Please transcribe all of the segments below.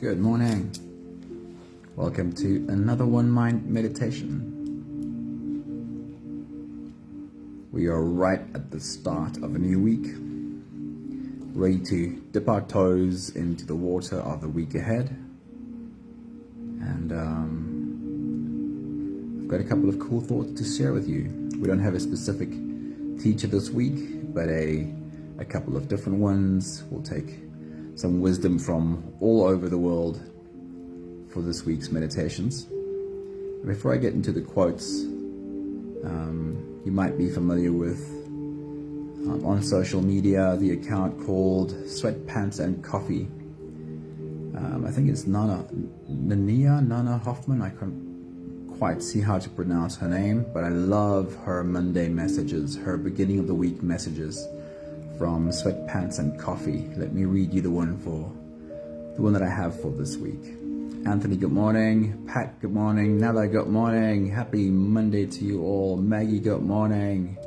Good morning. Welcome to another One Mind meditation. We are right at the start of a new week, ready to dip our toes into the water of the week ahead. And I've got a couple of cool thoughts to share with you. We don't have a specific teacher this week, but a couple of different ones. We'll take some wisdom from all over the world for this week's meditations. Before I get into the quotes, you might be familiar with on social media the account called Sweatpants and Coffee. I think it's Nana Hoffman. I can't quite see how to pronounce her name, but I love her Monday messages, her beginning of the week messages from Sweatpants and Coffee. Let me read you the one that I have for this week. Anthony, good morning. Pat, good morning. Nella, good morning. Happy Monday to you all. Maggie, good morning.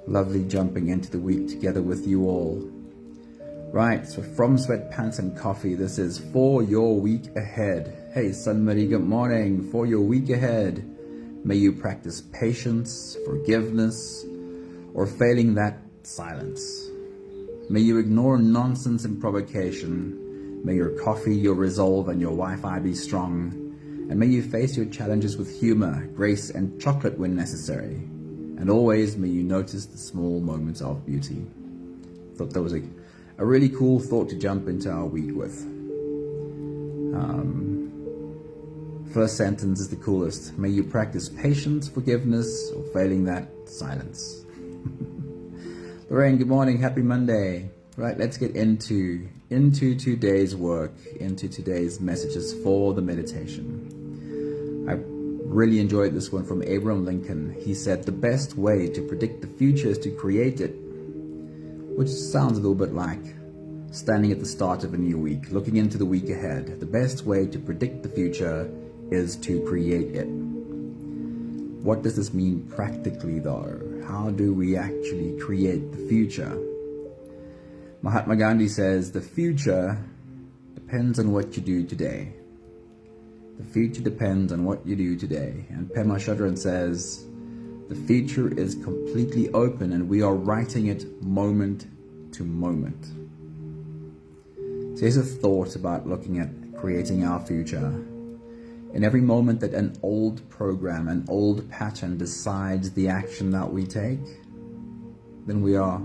Lovely jumping into the week together with you all. Right, so from Sweatpants and Coffee, this is for your week ahead. Hey, Sunmuddy, good morning. For your week ahead, may you practice patience, forgiveness, or failing that, silence. May you ignore nonsense and provocation. May your coffee, your resolve, and your Wi-Fi be strong. And may you face your challenges with humor, grace, and chocolate when necessary. And always may you notice the small moments of beauty. Thought that was a really cool thought to jump into our week with. First sentence is the coolest. May you practice patience, forgiveness, or failing that, silence. Lorraine, good morning. Happy Monday. Right, let's get into today's work, into today's messages for the meditation. I really enjoyed this one from Abraham Lincoln. He said, the best way to predict the future is to create it, which sounds a little bit like standing at the start of a new week, looking into the week ahead. The best way to predict the future is to create it. What does this mean practically though? How do we actually create the future? Mahatma Gandhi says, the future depends on what you do today. The future depends on what you do today. And Pema Chödrön says, the future is completely open and we are writing it moment to moment. So here's a thought about looking at creating our future. In every moment that an old program, an old pattern decides the action that we take, then we are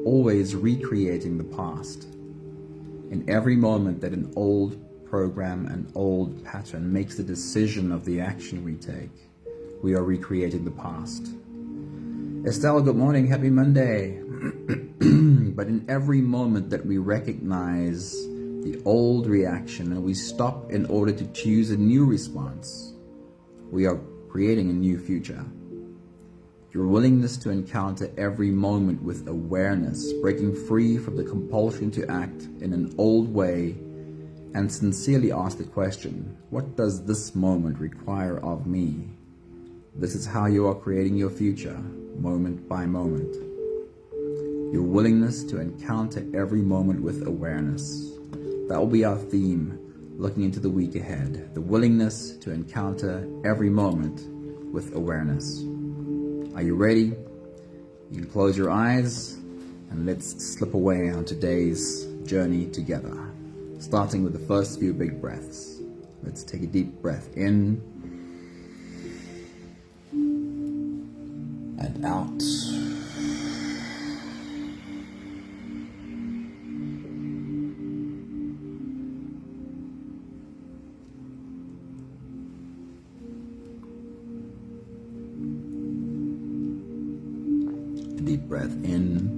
always recreating the past. In every moment that an old program, an old pattern makes the decision of the action we take, we are recreating the past. Estelle, good morning. Happy Monday. But in every moment that we recognize the old reaction and we stop in order to choose a new response, we are creating a new future. Your willingness to encounter every moment with awareness, breaking free from the compulsion to act in an old way, and sincerely ask the question, what does this moment require of me? This is how you are creating your future, moment by moment. Your willingness to encounter every moment with awareness. That will be our theme looking into the week ahead. The willingness to encounter every moment with awareness. Are you ready? You can close your eyes and let's slip away on today's journey together. Starting with the first few big breaths. Let's take a deep breath in and out. Deep breath in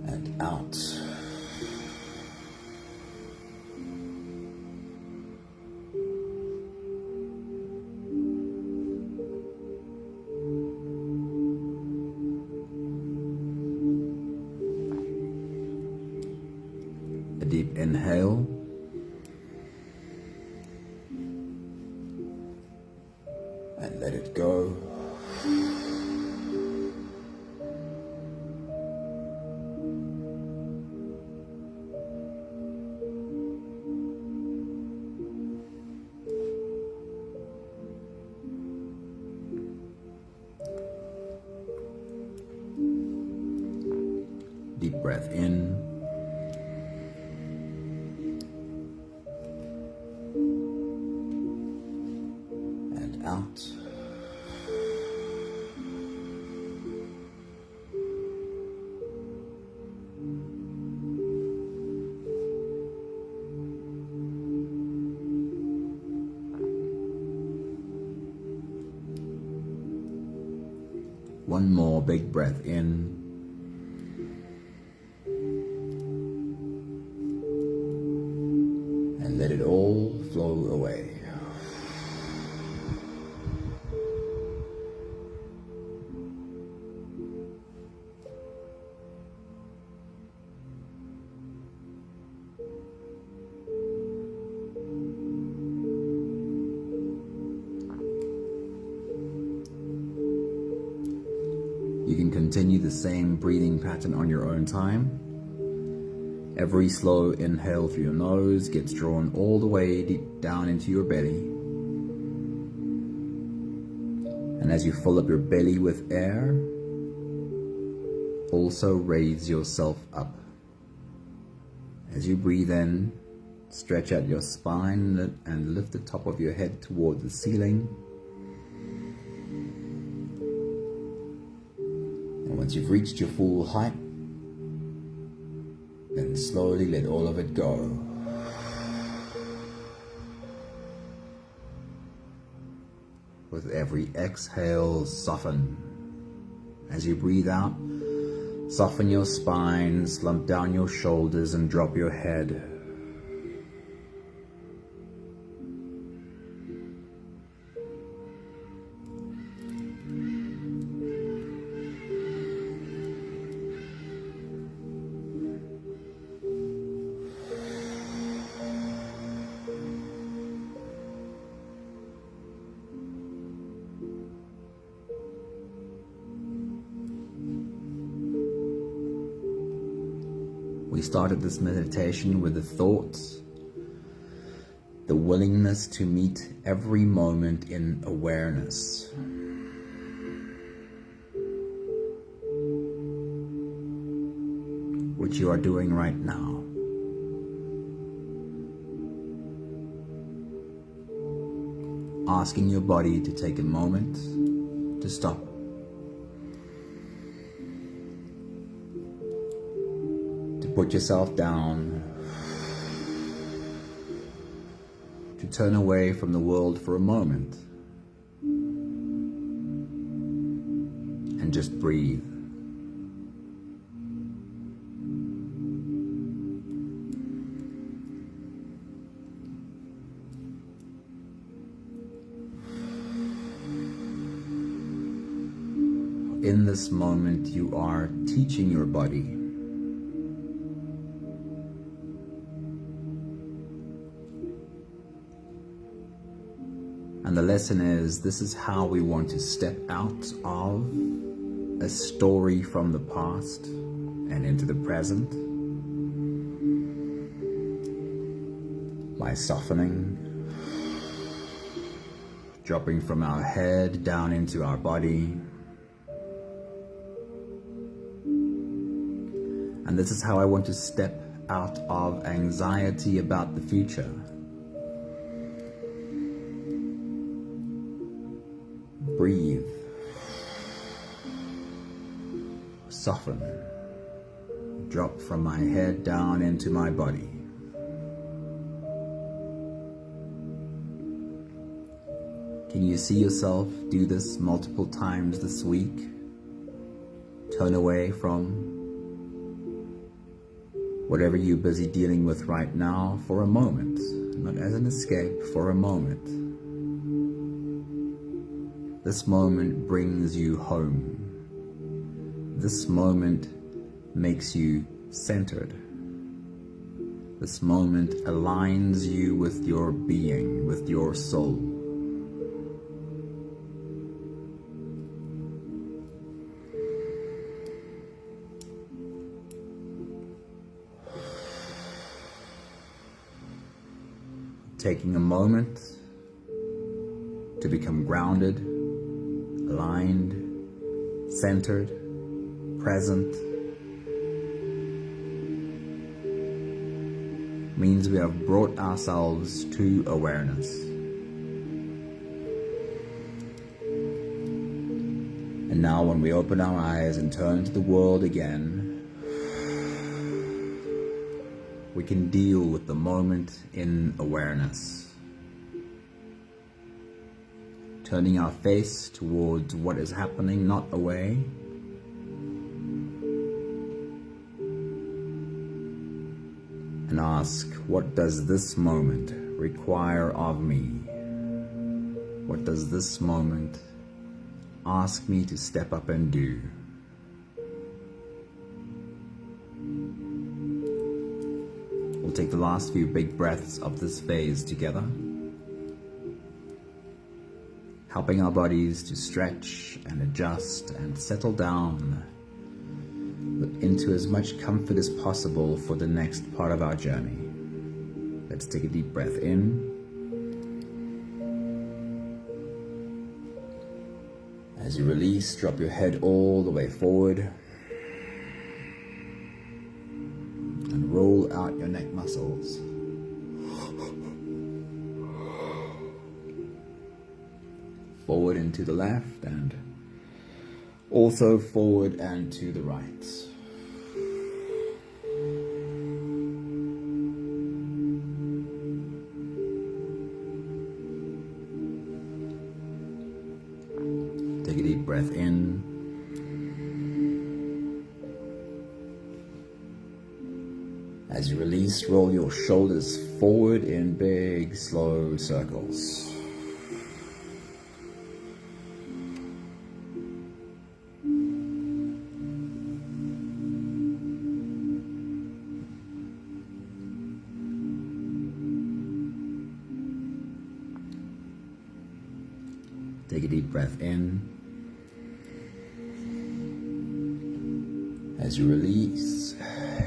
and out. A deep inhale. And let it go. Deep breath in. And out. One more big breath in. And let it all flow away. You can continue the same breathing pattern on your own time. Every slow inhale through your nose gets drawn all the way deep down into your belly. And as you fill up your belly with air, also raise yourself up. As you breathe in, stretch out your spine and lift the top of your head toward the ceiling. And once you've reached your full height, then slowly let all of it go. With every exhale, soften. As you breathe out, soften your spine, slump down your shoulders and drop your head. We started this meditation with the thought, the willingness to meet every moment in awareness. Which you are doing right now. Asking your body to take a moment to stop. Put yourself down, to turn away from the world for a moment and just breathe. In this moment, you are teaching your body and the lesson is, this is how we want to step out of a story from the past and into the present. By softening, dropping from our head down into our body. And this is how I want to step out of anxiety about the future. Breathe. Soften. Drop from my head down into my body. Can you see yourself do this multiple times this week? Turn away from whatever you're busy dealing with right now for a moment, not as an escape, for a moment. This moment brings you home. This moment makes you centered. This moment aligns you with your being, with your soul. Taking a moment to become grounded, aligned, centered, present, means we have brought ourselves to awareness. And now when we open our eyes and turn to the world again, we can deal with the moment in awareness, turning our face towards what is happening, not away. And ask, what does this moment require of me? What does this moment ask me to step up and do? We'll take the last few big breaths of this phase together, helping our bodies to stretch and adjust and settle down into as much comfort as possible for the next part of our journey. Let's take a deep breath in. As you release, drop your head all the way forward and roll out your neck muscles. Forward and to the left, and also forward and to the right. Take a deep breath in. As you release, roll your shoulders forward in big, slow circles. Take a deep breath in. As you release,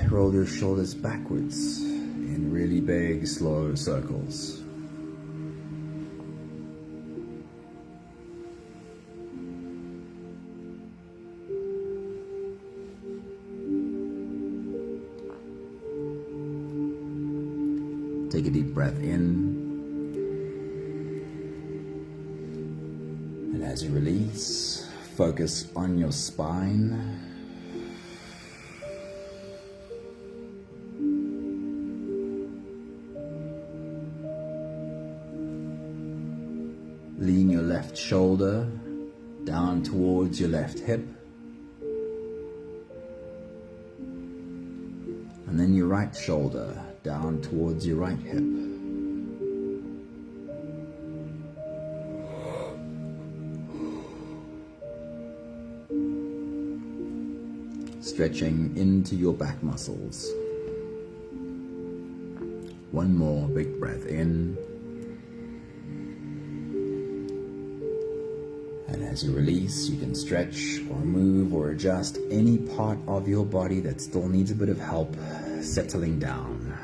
roll your shoulders backwards in really big, slow circles. Take a deep breath in. And as you release, focus on your spine. Lean your left shoulder down towards your left hip. And then your right shoulder down towards your right hip. Stretching into your back muscles. One more big breath in. And as you release, you can stretch or move or adjust any part of your body that still needs a bit of help settling down.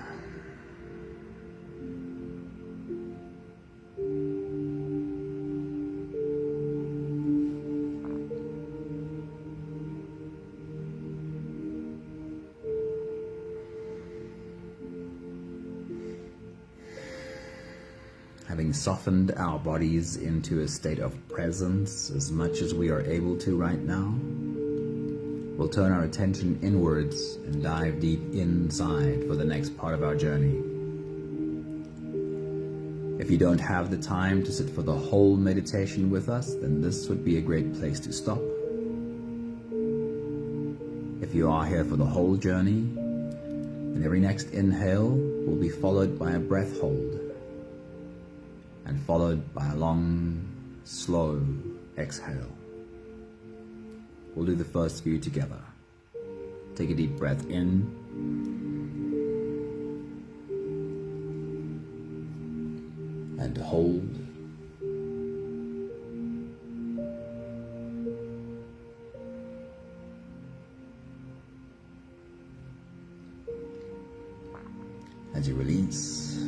Having softened our bodies into a state of presence as much as we are able to right now, we'll turn our attention inwards and dive deep inside for the next part of our journey. If you don't have the time to sit for the whole meditation with us, then this would be a great place to stop. If you are here for the whole journey, then every next inhale will be followed by a breath hold, and followed by a long, slow exhale. We'll do the first few together. Take a deep breath in. And hold. As you release,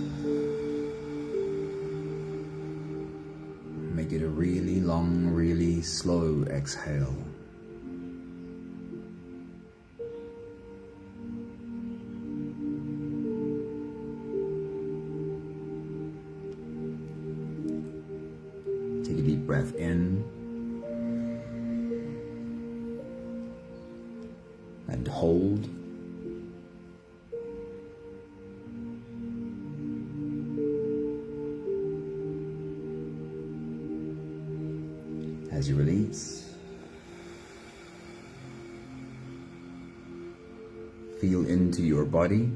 make it a really long, really slow exhale. deep breath in and hold. As you release, feel into your body.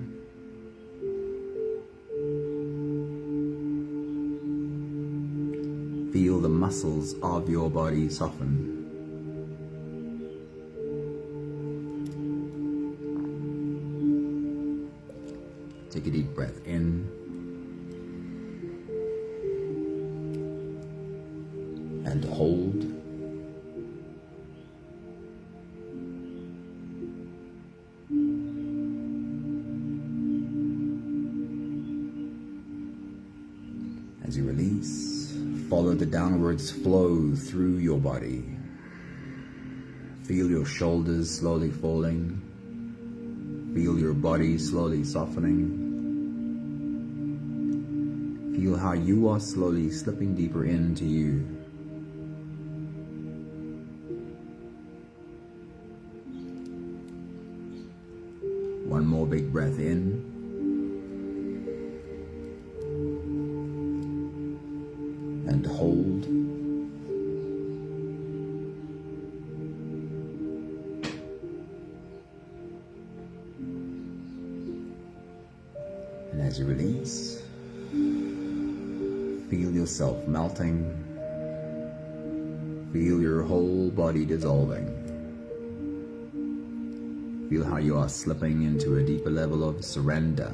Feel the muscles of your body soften. Take a deep breath in and hold. As you release, follow the downwards flow through your body. Feel your shoulders slowly falling. Feel your body slowly softening. Feel how you are slowly slipping deeper into you. One more big breath in. And hold. And as you release, feel yourself melting. Feel your whole body dissolving. Feel how you are slipping into a deeper level of surrender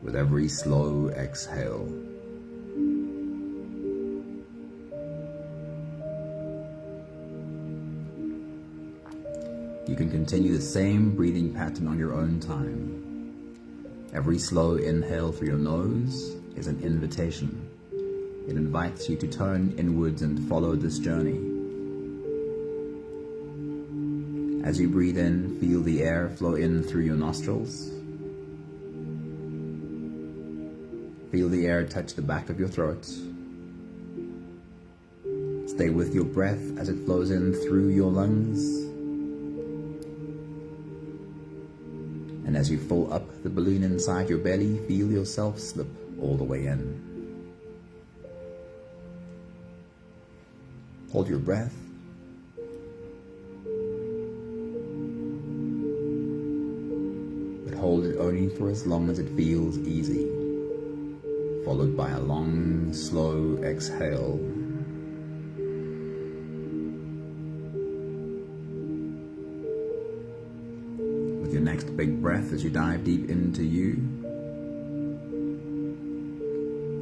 with every slow exhale. You can continue the same breathing pattern on your own time. Every slow inhale through your nose is an invitation. It invites you to turn inwards and follow this journey. As you breathe in, feel the air flow in through your nostrils. Feel the air touch the back of your throat. Stay with your breath as it flows in through your lungs. And as you fill up the balloon inside your belly, feel yourself slip all the way in. Hold your breath. But hold it only for as long as it feels easy, followed by a long, slow exhale. With your next big breath as you dive deep into you,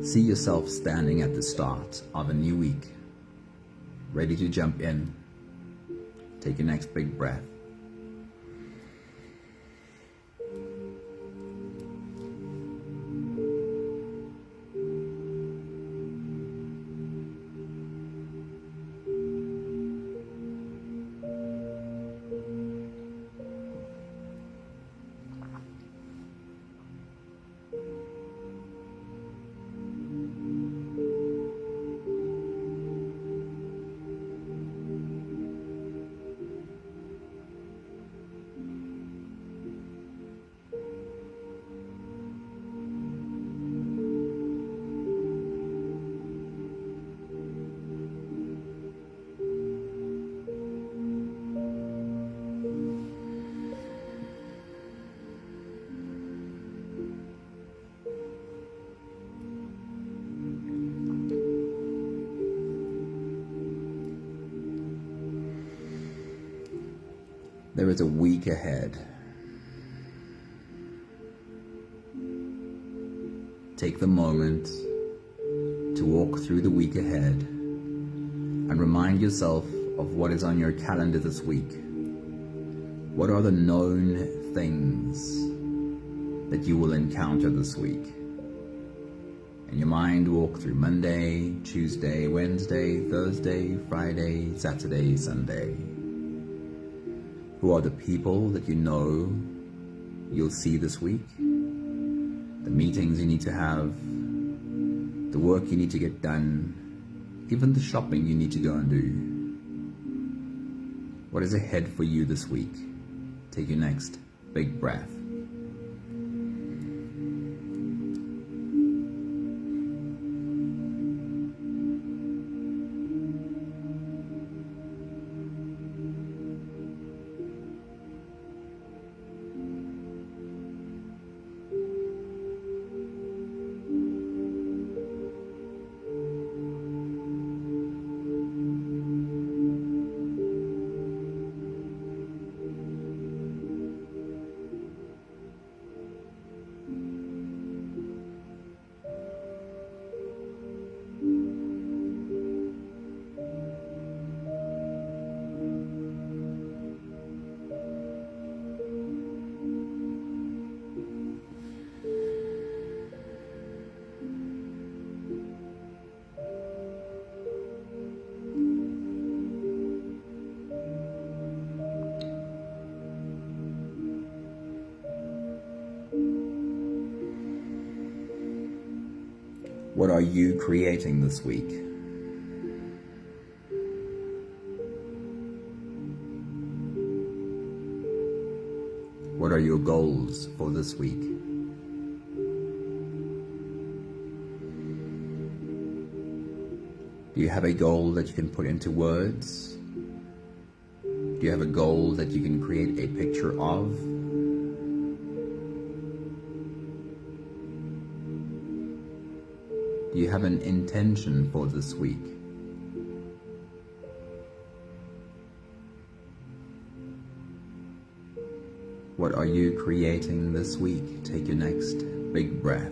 see yourself standing at the start of a new week, ready to jump in. Take your next big breath. There is a week ahead. Take the moment to walk through the week ahead and remind yourself of what is on your calendar this week. What are the known things that you will encounter this week? In your mind, walk through Monday, Tuesday, Wednesday, Thursday, Friday, Saturday, Sunday. Who are the people that you know you'll see this week? The meetings you need to have, the work you need to get done, even the shopping you need to go and do. What is ahead for you this week? Take your next big breath. What are you creating this week? What are your goals for this week? Do you have a goal that you can put into words? Do you have a goal that you can create a picture of? Do you have an intention for this week? What are you creating this week? Take your next big breath.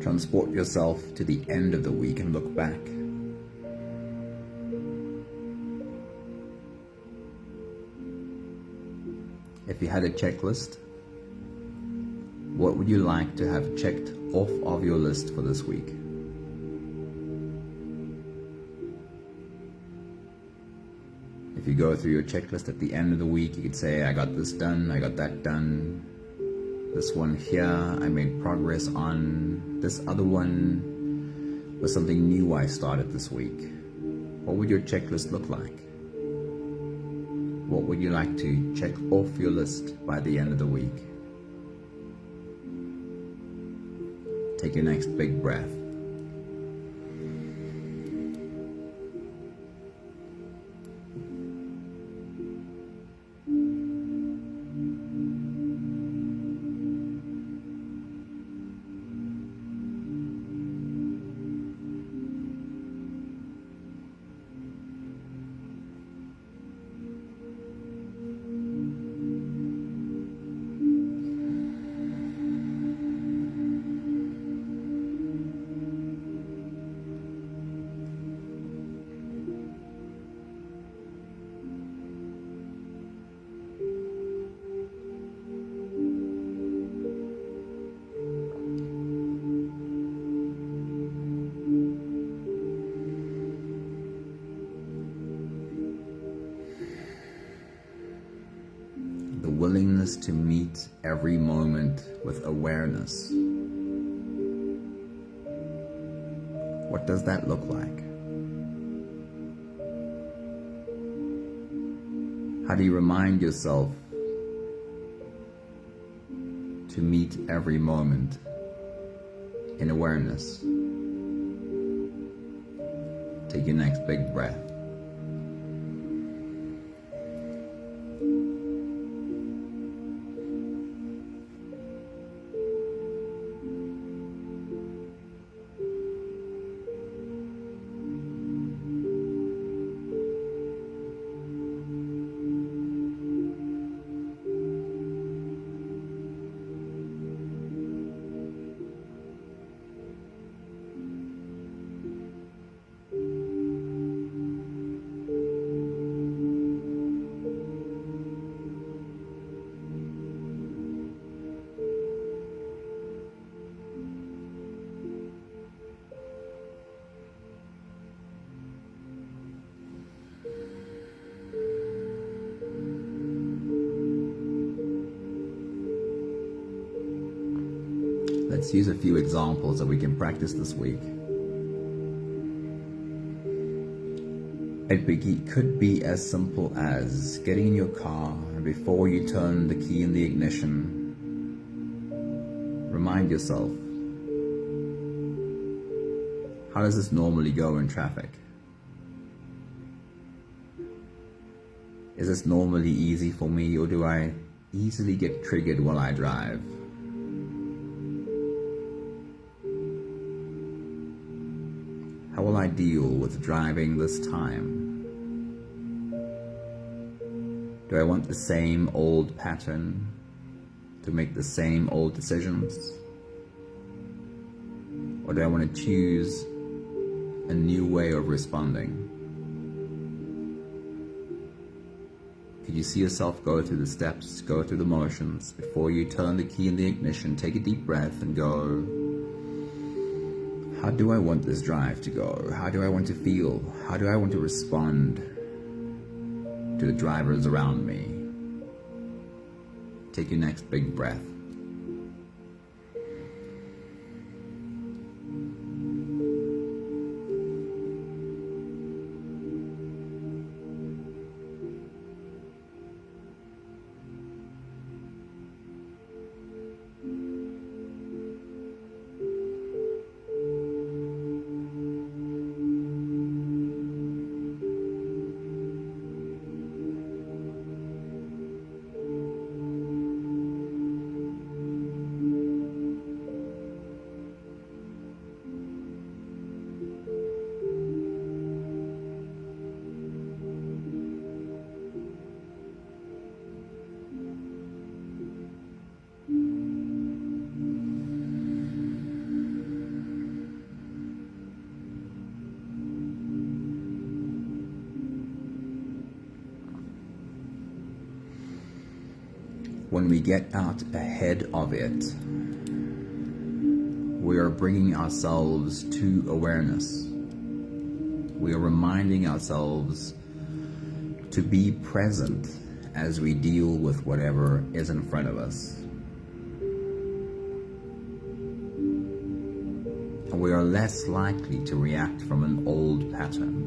Transport yourself to the end of the week and look back. If you had a checklist, what would you like to have checked off of your list for this week? If you go through your checklist at the end of the week, you could say, I got this done, I got that done, this one here, I made progress on, this other one was something new I started this week. What would your checklist look like? What would you like to check off your list by the end of the week? Take your next big breath. Willingness to meet every moment with awareness. What does that look like? How do you remind yourself to meet every moment in awareness. Take your next big breath. Let's use a few examples that we can practice this week. It could be as simple as getting in your car and before you turn the key in the ignition, remind yourself, how does this normally go in traffic? Is this normally easy for me, or do I easily get triggered while I drive? How will I deal with driving this time? Do I want the same old pattern to make the same old decisions? Or do I want to choose a new way of responding? Could you see yourself go through the steps, go through the motions before you turn the key in the ignition? Take a deep breath and go, how do I want this drive to go? How do I want to feel? How do I want to respond to the drivers around me? Take your next big breath. When we get out ahead of it, we are bringing ourselves to awareness. We are reminding ourselves to be present as we deal with whatever is in front of us. And we are less likely to react from an old pattern.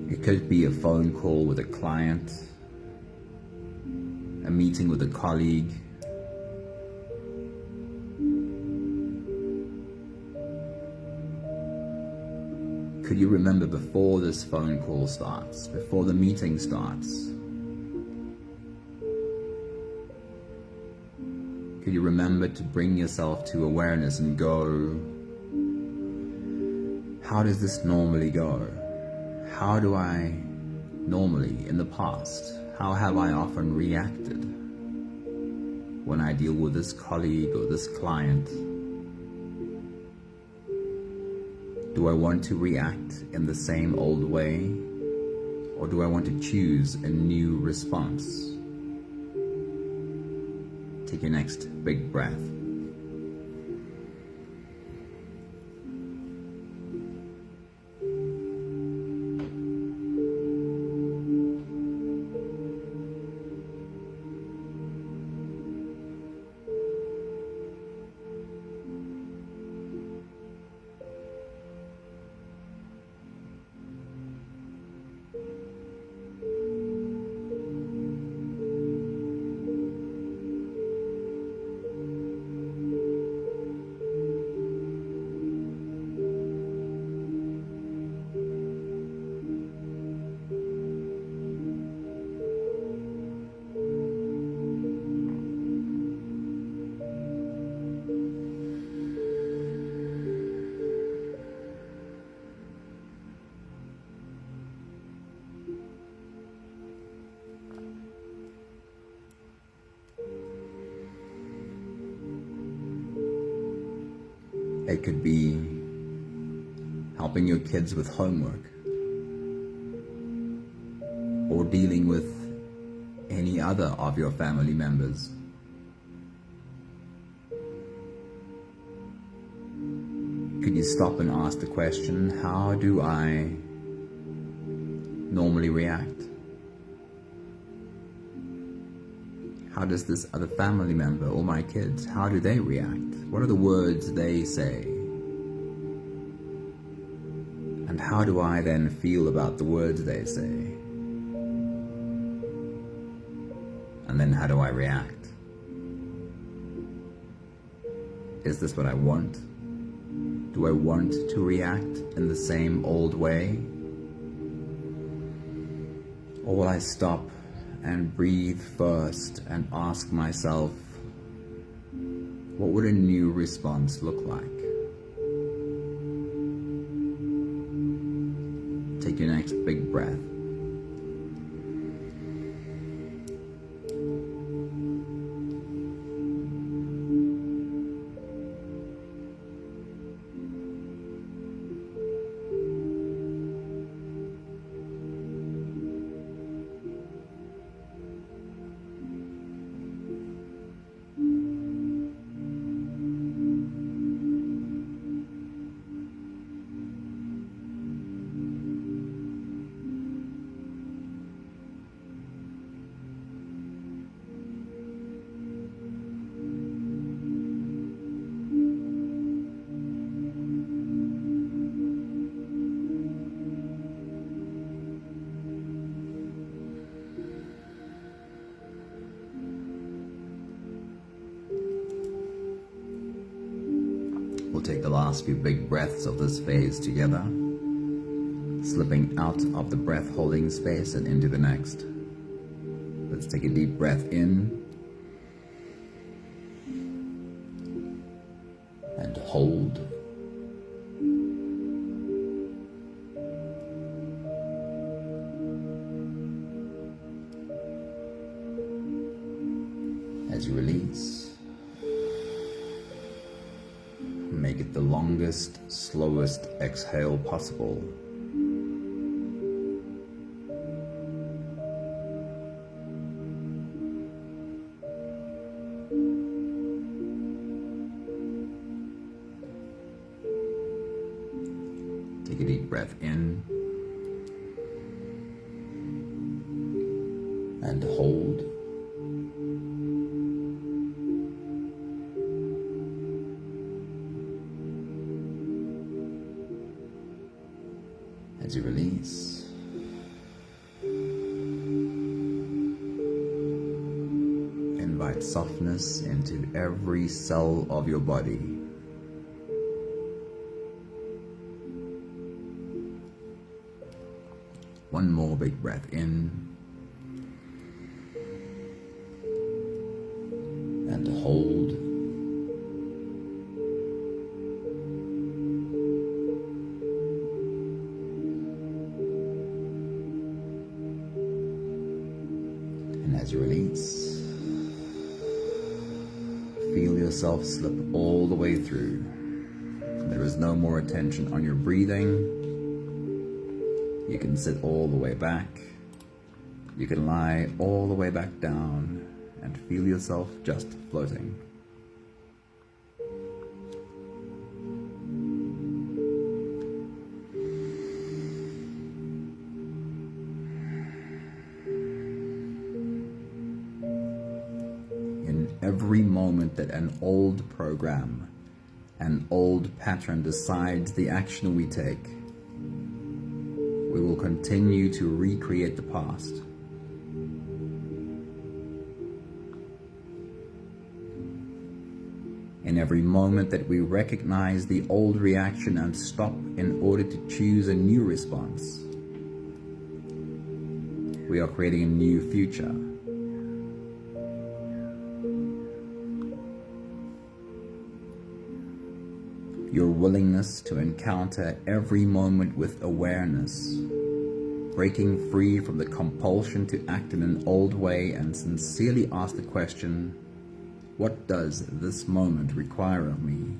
It could be a phone call with a client, a meeting with a colleague, could you remember before this phone call starts, before the meeting starts? Could you remember to bring yourself to awareness and go, how does this normally go? How do I normally, in the past, how have I often reacted when I deal with this colleague or this client? Do I want to react in the same old way, or do I want to choose a new response? Take your next big breath. It could be helping your kids with homework, or dealing with any other of your family members. Could you stop and ask the question, how do I normally react? How does this other family member or my kids, how do they react? What are the words they say? And how do I then feel about the words they say? And then how do I react? Is this what I want? Do I want to react in the same old way? Or will I stop and breathe first and ask myself, what would a new response look like? Take your next big breath. We'll take the last few big breaths of this phase together, slipping out of the breath holding space and into the next. Let's take a deep breath in and hold. As you release, make it the longest, slowest exhale possible. Take a deep breath in and hold. As you release, invite softness into every cell of your body. One more big breath in and hold. As you release, feel yourself slip all the way through. There is no more attention on your breathing. You can sit all the way back. You can lie all the way back down and feel yourself just floating. Every moment that an old program, an old pattern decides the action we take, we will continue to recreate the past. In every moment that we recognize the old reaction and stop in order to choose a new response, we are creating a new future. Your willingness to encounter every moment with awareness, breaking free from the compulsion to act in an old way and sincerely ask the question, what does this moment require of me?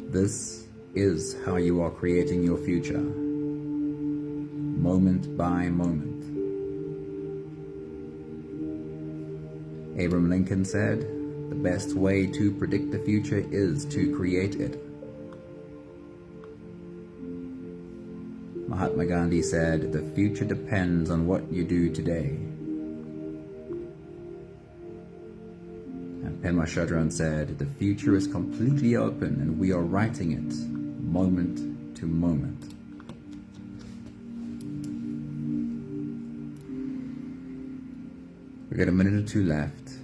This is how you are creating your future, moment by moment. Abraham Lincoln said, "The best way to predict the future is to create it." Mahatma Gandhi said, "The future depends on what you do today." And Pema Chödrön said, "The future is completely open and we are writing it moment to moment." We've got a minute or two left.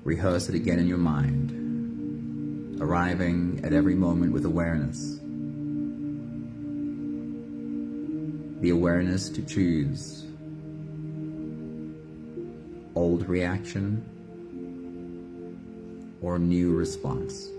Rehearse it again in your mind, arriving at every moment with awareness. The awareness to choose old reaction or new response.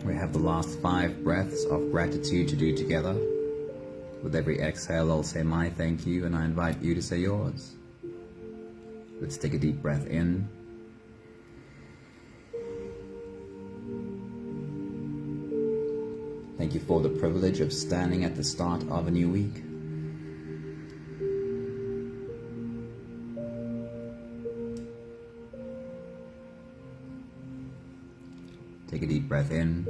We have the last 5 breaths of gratitude to do together. With every exhale, I'll say my thank you, and I invite you to say yours. Let's take a deep breath in. Thank you for the privilege of standing at the start of a new week. Take a deep breath in.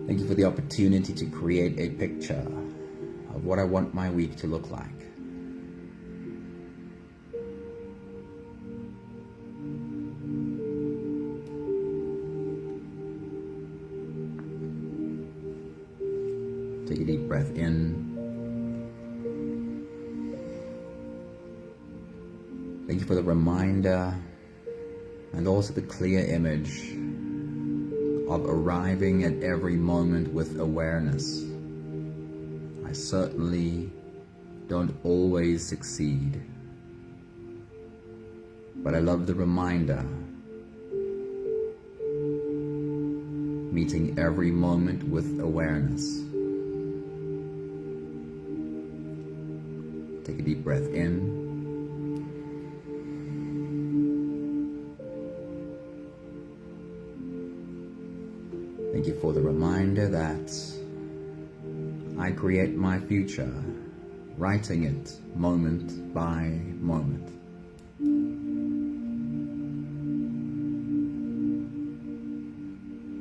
Thank you for the opportunity to create a picture of what I want my week to look like. Take a deep breath in. Thank you for the reminder and also the clear image of arriving at every moment with awareness. I certainly don't always succeed, but I love the reminder, meeting every moment with awareness. Take a deep breath in. Thank you for the reminder that I create my future, writing it moment by moment.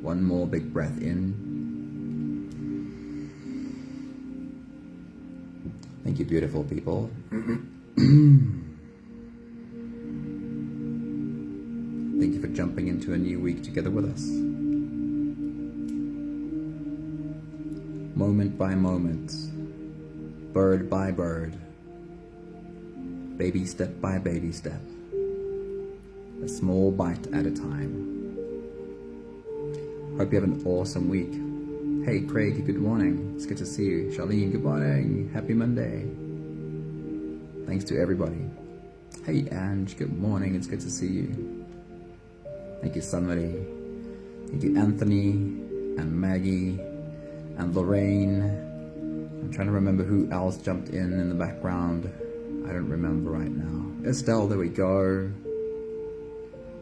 One more big breath in. Thank you, beautiful people. Thank you for jumping into a new week together with us. Moment by moment, bird by bird, baby step by baby step, a small bite at a time. Hope you have an awesome week. Hey Craig, good morning. It's good to see you. Charlene, good morning. Happy Monday. Thanks to everybody. Hey Ange, good morning. It's good to see you. Thank you, somebody. Thank you, Anthony and Maggie and Lorraine. I'm trying to remember who else jumped in the background. I don't remember right now. Estelle, there we go.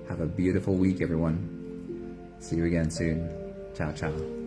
Have a beautiful week, everyone. See you again soon. Ciao, ciao.